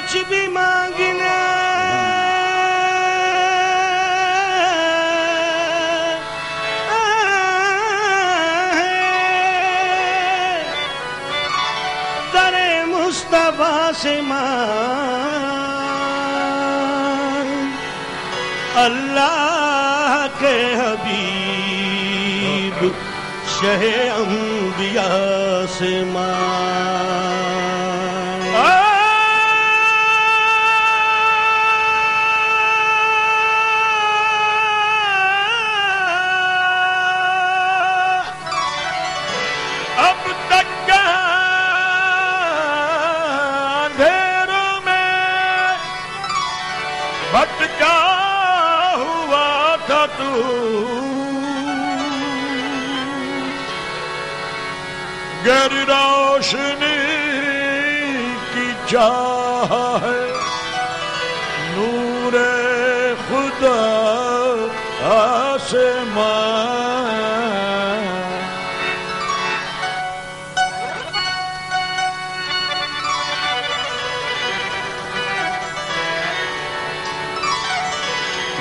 कुछ भी मांगना दरे मुस्तफा से मांग, अल्लाह के हबीब शहे अंबिया से मांग। अब तक अंधेरों में भटका हुआ था तू, गहरी रोशनी की चाह है, नूरे खुदा आसमां।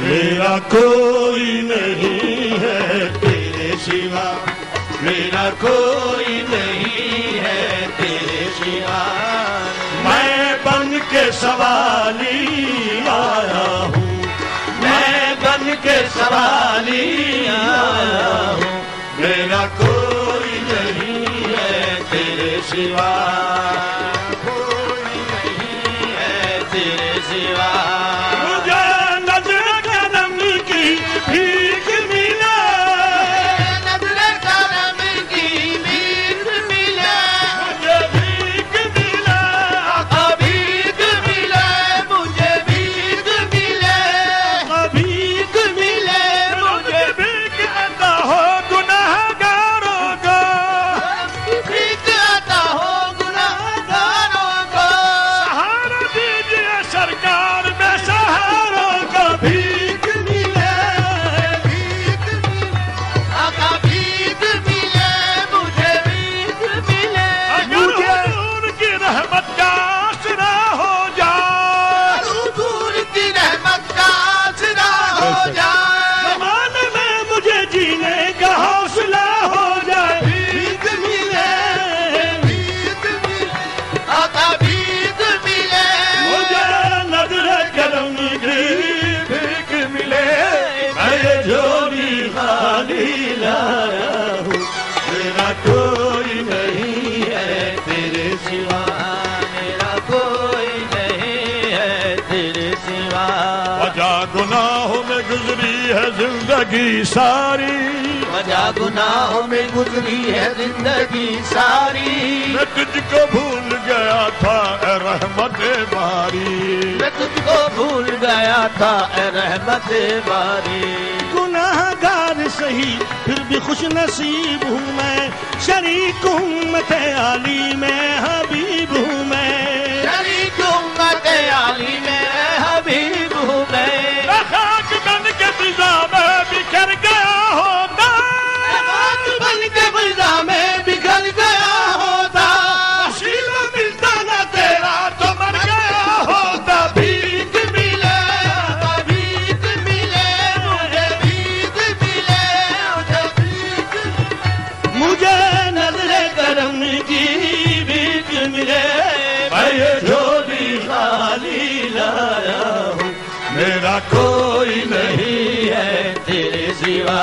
मेरा कोई नहीं है तेरे सिवा, मेरा कोई नहीं है तेरे सिवा, मैं बन के सवाली आया हूँ, मैं बन के सवाली आया हूँ। मेरा कोई नहीं है तेरे सिवा, कोई नहीं है तेरे सिवा। भीख मिला, नज़रे करम की भीख मिला, मुझे भीख मिला, भीख मिले मुझे, भीख मिले, भीख मिले मुझे, भीख अता हो गुनाहगारों को, भीख अता हो गुनाहगारों को। सहारा दीजिए सरकार बेसहारों को, भीख मेरा कोई नहीं है तेरे सिवा, मेरा कोई नहीं है तेरे सिवा। वजह गुनाहों में गुजरी है जिंदगी सारी, वजह गुनाहों में गुजरी है जिंदगी सारी। मैं तुझको भूल गया था ए रहमत बारी, मैं तुझको भूल गया था ए रहमत बारी। गुनाहगार सही फिर भी खुश नसीब हूँ मैं, शरीक उम्मत आली में हबीब हूँ मैं, शरीक उम्मत आली में हबीब हूँ मैं। खाक बन के फिजा में बिखर गया होता, खाक बन के फिजा में बिखर गया होता, नसीब मिलता न तेरा तो मर गया होता। भीख मिले, भीख मिले मुझे, भीख मिले मुझे, भीख मुझे नज़रे करम की भीख मिले। मैं ये झोली खाली लाया हूँ, मेरा कोई नहीं है तेरे सिवा,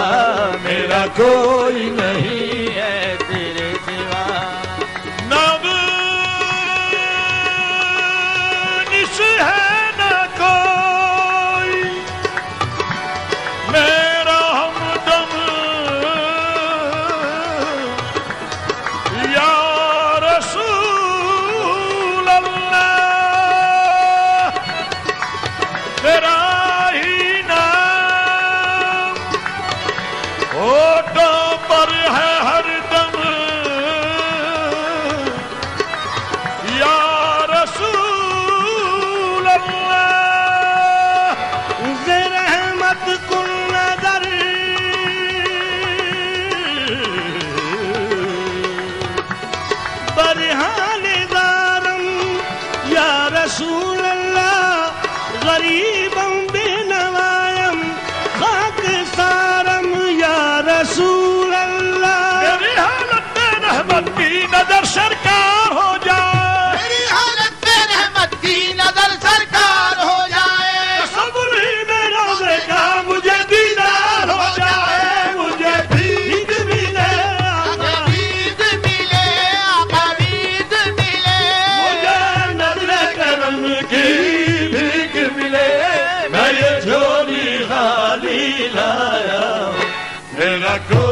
मेरा कोई नहीं है तेरे सिवा। नब निश है न कोई मेरा हमदम, या रसूल अल्लाह, तेरा ही नाम होठों पर है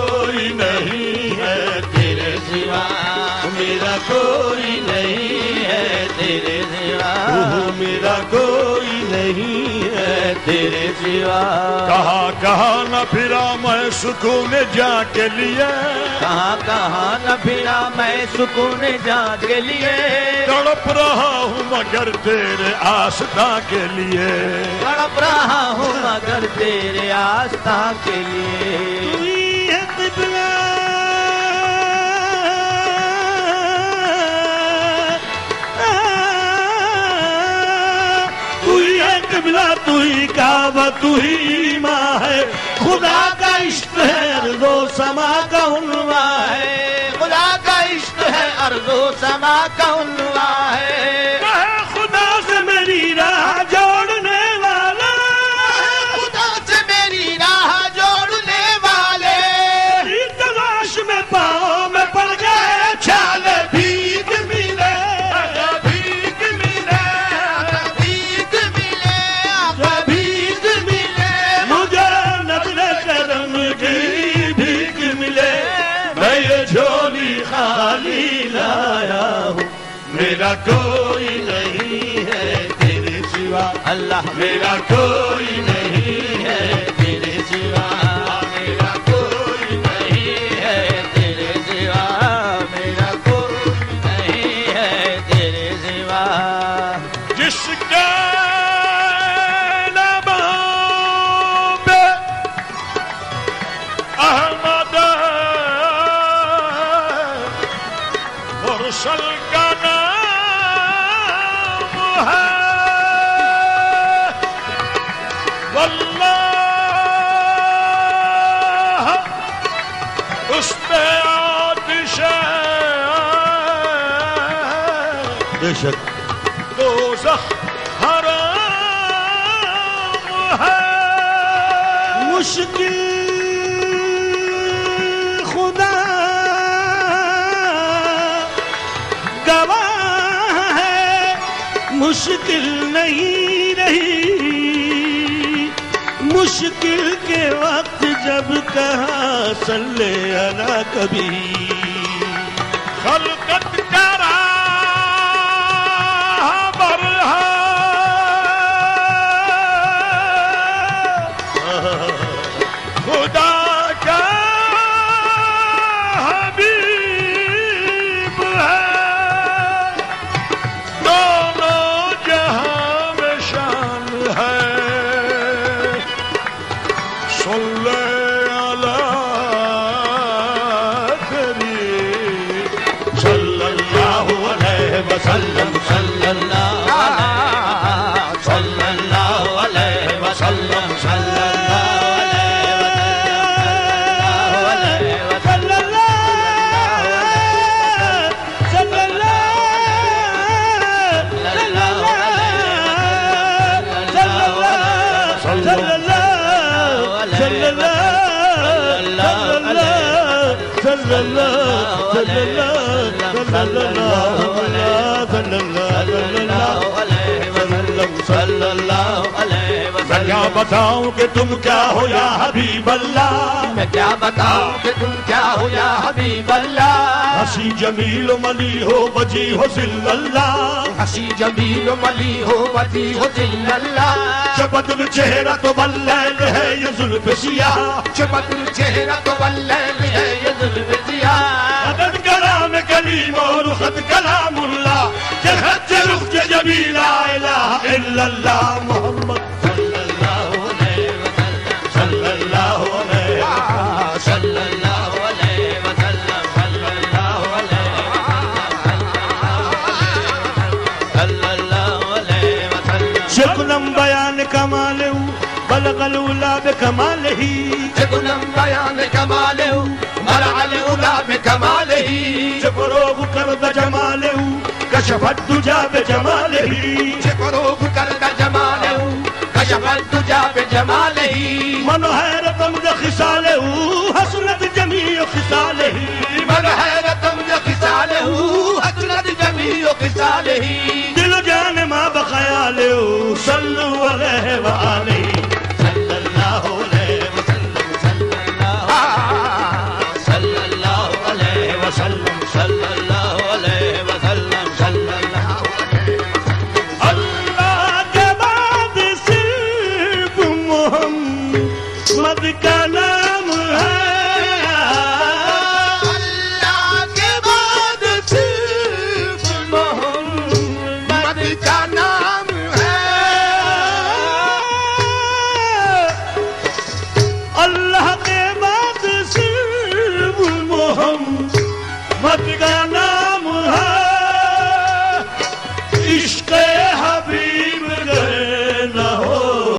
कोई नहीं है तेरे सिवा, मेरा कोई नहीं है तेरे सिवा, मेरा कोई नहीं है तेरे सिवा। कहाँ कहाँ न फिरा मैं सुकून जा के लिए, कहाँ कहाँ न फिरा मैं सुकून जा के लिए, तड़प रहा हूँ मगर तेरे आस्था के लिए, तड़प रहा हूँ मगर तेरे आस्था के लिए। तू ही है किबला, तू ही है किबला, तू ही काबा, तू ही माँ है। खुदा का इश्क है अर्ज़ो समा का उन्वा है, खुदा का इश्क है अर्ज़ो समा का उन्वा है। खुदा से मेरी राह जोड़ने वाला, खुदा से मेरी राह जोड़ने वाले, तलाश में पाँव में पड़ गए छाले, भीख मिले, भीख मिले, भीख मिले, भीख मिले, मुझे नजरे करम की भीख मिले। मैं ये झोली खाली लाया हूँ, मेरा कोई नहीं है तेरे सिवा, अल्लाह मेरा कोई नहीं है तेरे सिवा, मेरा कोई नहीं है तेरे सिवा, मेरा कोई नहीं है तेरे सिवा। जिसके लबों पे अहमद मुरसल का नाम है, वल्लाह उस पे आतिश बेशक दोज़ख हराम है। मुश्किल खुदा गवाह है, मुश्किल नहीं रही, मुश्किल के वक्त जब कहा सल्ले अला कभी, खलकत करा बरहा खुदा का हबीब है, दोनों जहां में शान है। सल्ले अला करीम सल्लल्लाहु अलैहि वसल्लम, सल्लल्लाहु अलैहि वसल्लम, सल्लल्लाहु अलैहि वसल्लम, मैं क्या बताऊं कि तुम क्या हो या हबीब अल्लाह, मैं क्या बताऊं कि तुम क्या हो या हबीब अल्लाह। हसी जमील मली हो वजी हो जिल्लल्लाह, हसी जमील मली हो वजी हो जिल्लल्लाह। चबदुल चेहरा तो वल्लैल है ये जुल्फ सियाह, चबदुल चेहरा तो वल्लैल है ये जुल्फ सियाह। अदद कलाम कलीम और खत कलामुल्लाह, जहत रुख जमील ला इलाहा इल्लल्लाह मोहम्मद सल्लल्लाहु अलैहि वसल्लम, सल्लल्लाहु अलैहि सल्लल्लाहु अलैहि वसल्लम, सल्लल्लाहु अलैहि वसल्लम। शुक्लम बयान कमालू बलगल उला बेकमालही, शुक्लम बयान कमालहू बलगल उला बेकमालही। जबरोग करद जमालहू कशफत दुजा बेजमालही, जबरोग करद जमालहू कशफत दुजा बेजमालही। मन हैरतम खिसालहू हसनत जमी खिसालही, मन हैरतम खिसालहू हसनत जमी खिसालही। दिल जान मा बखयालहू सल्लु अलैहि व आलिही, सल्लल्लाहु अलैहि वसल्लम, सल्लल्लाहु फत गया